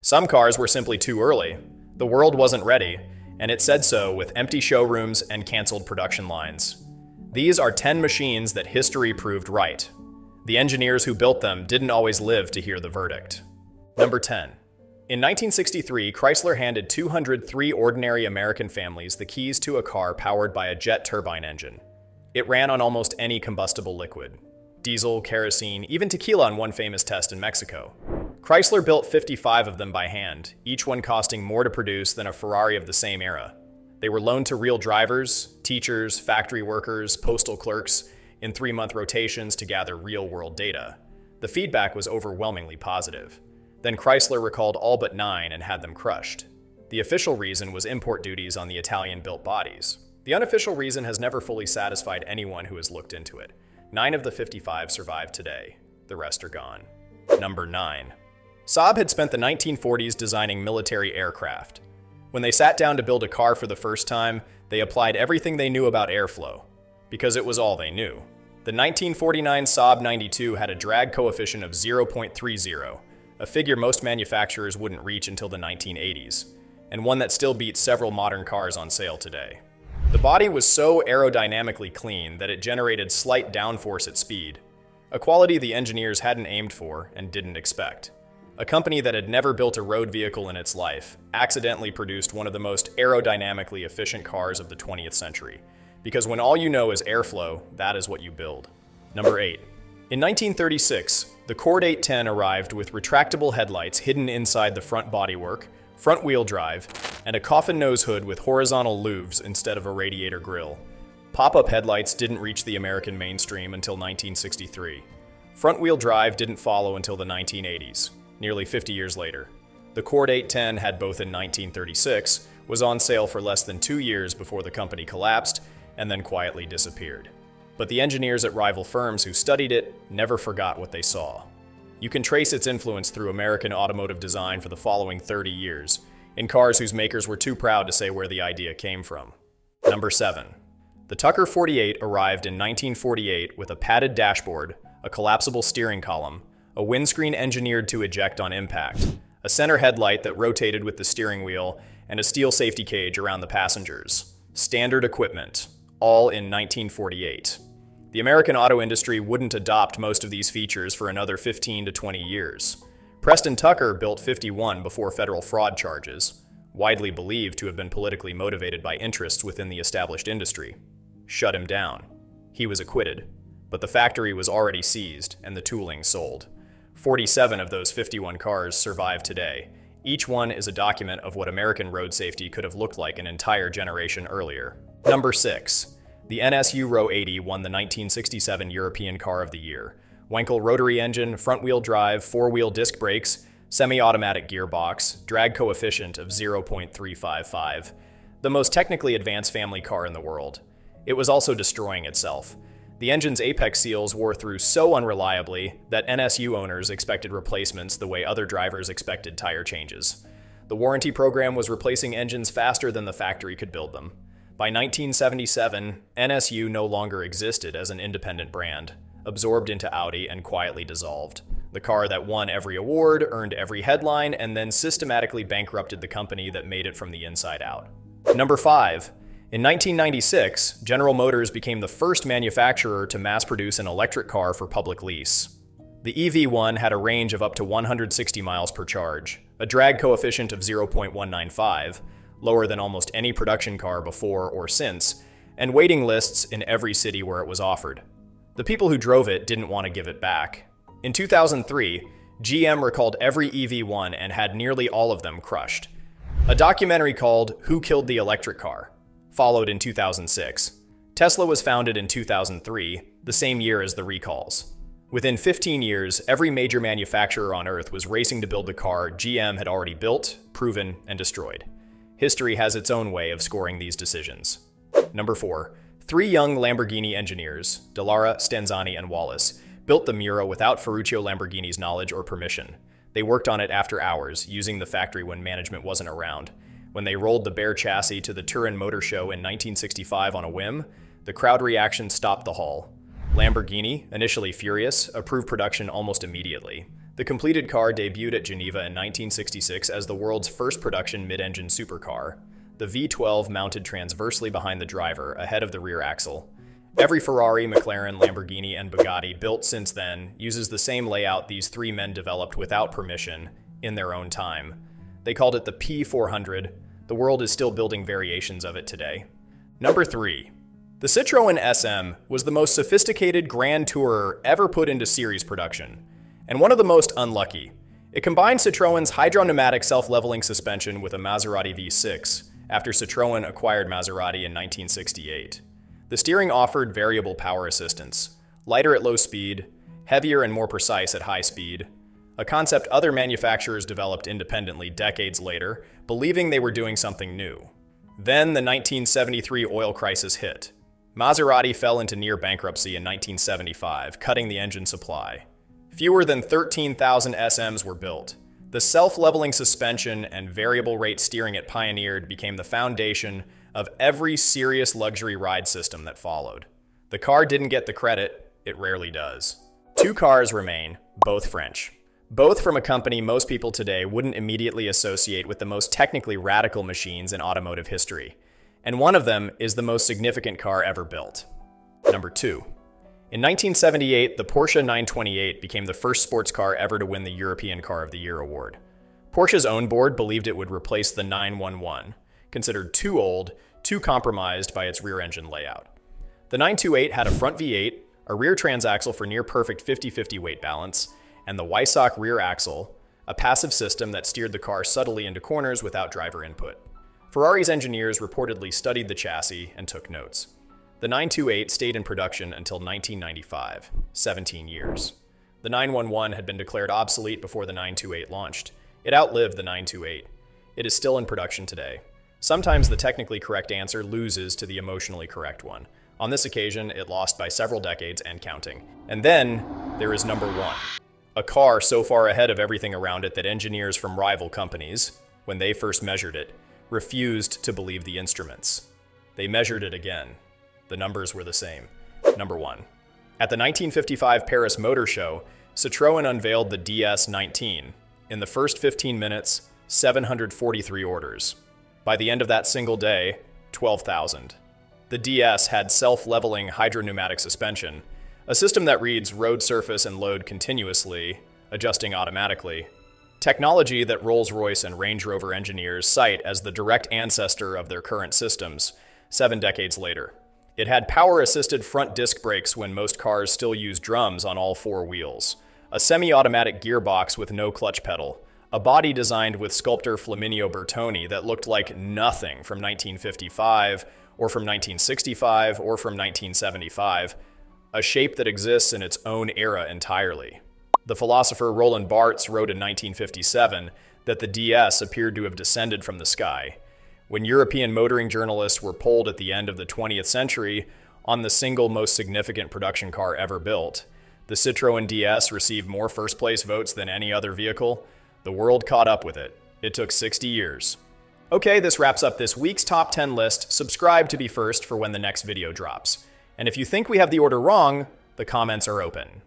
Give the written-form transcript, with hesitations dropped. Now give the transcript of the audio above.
Some cars were simply too early. The world wasn't ready, and it said so with empty showrooms and canceled production lines. These are 10 machines that history proved right. The engineers who built them didn't always live to hear the verdict. Number 10. In 1963, Chrysler handed 203 ordinary American families the keys to a car powered by a jet turbine engine. It ran on almost any combustible liquid. Diesel, kerosene, even tequila on one famous test in Mexico. Chrysler built 55 of them by hand, each one costing more to produce than a Ferrari of the same era. They were loaned to real drivers, teachers, factory workers, postal clerks, in 3-month rotations to gather real-world data. The feedback was overwhelmingly positive. Then Chrysler recalled all but 9 and had them crushed. The official reason was import duties on the Italian-built bodies. The unofficial reason has never fully satisfied anyone who has looked into it. 9 of the 55 survive today. The rest are gone. Number 9. Saab had spent the 1940s designing military aircraft. When they sat down to build a car for the first time, they applied everything they knew about airflow, because it was all they knew. The 1949 Saab 92 had a drag coefficient of 0.30, a figure most manufacturers wouldn't reach until the 1980s, and one that still beats several modern cars on sale today. The body was so aerodynamically clean that it generated slight downforce at speed, a quality the engineers hadn't aimed for and didn't expect. A company that had never built a road vehicle in its life accidentally produced one of the most aerodynamically efficient cars of the 20th century, because when all you know is airflow, that is what you build. Number 8. In 1936, the Cord 810 arrived with retractable headlights hidden inside the front bodywork, front-wheel drive, and a coffin nose hood with horizontal louvres instead of a radiator grille. Pop-up headlights didn't reach the American mainstream until 1963. Front-wheel drive didn't follow until the 1980s, nearly 50 years later. The Cord 810 had both in 1936, was on sale for less than 2 years before the company collapsed, and then quietly disappeared. But the engineers at rival firms who studied it never forgot what they saw. You can trace its influence through American automotive design for the following 30 years, in cars whose makers were too proud to say where the idea came from. Number 7. The Tucker 48 arrived in 1948 with a padded dashboard, a collapsible steering column, a windscreen engineered to eject on impact, a center headlight that rotated with the steering wheel, and a steel safety cage around the passengers. Standard equipment, all in 1948. The American auto industry wouldn't adopt most of these features for another 15 to 20 years. Preston Tucker built 51 before federal fraud charges, widely believed to have been politically motivated by interests within the established industry. Shut him down. He was acquitted, but the factory was already seized and the tooling sold. 47 of those 51 cars survive today. Each one is a document of what American road safety could have looked like an entire generation earlier. Number 6. The NSU Ro 80 won the 1967 European Car of the Year. Wankel rotary engine, front-wheel drive, 4-wheel disc brakes, semi-automatic gearbox, drag coefficient of 0.355. The most technically advanced family car in the world. It was also destroying itself. The engine's apex seals wore through so unreliably that NSU owners expected replacements the way other drivers expected tire changes. The warranty program was replacing engines faster than the factory could build them. By 1977, NSU no longer existed as an independent brand, absorbed into Audi and quietly dissolved. The car that won every award, earned every headline, and then systematically bankrupted the company that made it from the inside out. Number 5. In 1996, General Motors became the first manufacturer to mass-produce an electric car for public lease. The EV1 had a range of up to 160 miles per charge, a drag coefficient of 0.195, lower than almost any production car before or since, and waiting lists in every city where it was offered. The people who drove it didn't want to give it back. In 2003, GM recalled every EV1 and had nearly all of them crushed. A documentary called Who Killed the Electric Car followed in 2006. Tesla was founded in 2003, the same year as the recalls. Within 15 years, every major manufacturer on Earth was racing to build the car GM had already built, proven, and destroyed. History has its own way of scoring these decisions. Number 4. 3 young Lamborghini engineers, Dallara, Stanzani, and Wallace, built the Miura without Ferruccio Lamborghini's knowledge or permission. They worked on it after hours, using the factory when management wasn't around. When they rolled the bare chassis to the Turin Motor Show in 1965 on a whim, the crowd reaction stopped the haul. Lamborghini, initially furious, approved production almost immediately. The completed car debuted at Geneva in 1966 as the world's first production mid-engine supercar. The V12 mounted transversely behind the driver, ahead of the rear axle. Every Ferrari, McLaren, Lamborghini, and Bugatti built since then uses the same layout these three men developed without permission, in their own time. They called it the P400. The world is still building variations of it today. Number 3. The Citroen SM was the most sophisticated Grand Tourer ever put into series production, and one of the most unlucky. It combined Citroen's hydropneumatic self-leveling suspension with a Maserati V6, after Citroen acquired Maserati in 1968. The steering offered variable power assistance, lighter at low speed, heavier and more precise at high speed, a concept other manufacturers developed independently decades later, believing they were doing something new. Then the 1973 oil crisis hit. Maserati fell into near bankruptcy in 1975, cutting the engine supply. Fewer than 13,000 SMs were built. The self-leveling suspension and variable rate steering it pioneered became the foundation of every serious luxury ride system that followed. The car didn't get the credit, it rarely does. Two cars remain, both French. Both from a company most people today wouldn't immediately associate with the most technically radical machines in automotive history. And one of them is the most significant car ever built. Number 2. In 1978, the Porsche 928 became the first sports car ever to win the European Car of the Year award. Porsche's own board believed it would replace the 911, considered too old, too compromised by its rear-engine layout. The 928 had a front V8, a rear transaxle for near-perfect 50-50 weight balance, and the Weissach rear axle, a passive system that steered the car subtly into corners without driver input. Ferrari's engineers reportedly studied the chassis and took notes. The 928 stayed in production until 1995, 17 years. The 911 had been declared obsolete before the 928 launched. It outlived the 928. It is still in production today. Sometimes the technically correct answer loses to the emotionally correct one. On this occasion, it lost by several decades and counting. And then, there is number 1. A car so far ahead of everything around it that engineers from rival companies, when they first measured it, refused to believe the instruments. They measured it again. The numbers were the same. Number 1. At the 1955 Paris Motor Show, Citroen unveiled the DS19. In the first 15 minutes, 743 orders. By the end of that single day, 12,000. The DS had self-leveling hydropneumatic suspension, a system that reads road surface and load continuously, adjusting automatically. Technology that Rolls-Royce and Range Rover engineers cite as the direct ancestor of their current systems, 7 decades later. It had power-assisted front disc brakes when most cars still use drums on all 4 wheels, a semi-automatic gearbox with no clutch pedal, a body designed with sculptor Flaminio Bertoni that looked like nothing from 1955, or from 1965, or from 1975, a shape that exists in its own era entirely. The philosopher Roland Barthes wrote in 1957 that the DS appeared to have descended from the sky. When European motoring journalists were polled at the end of the 20th century on the single most significant production car ever built, the Citroen DS received more first-place votes than any other vehicle. The world caught up with it. It took 60 years. Okay, this wraps up this week's top 10 list. Subscribe to be first for when the next video drops. And if you think we have the order wrong, the comments are open.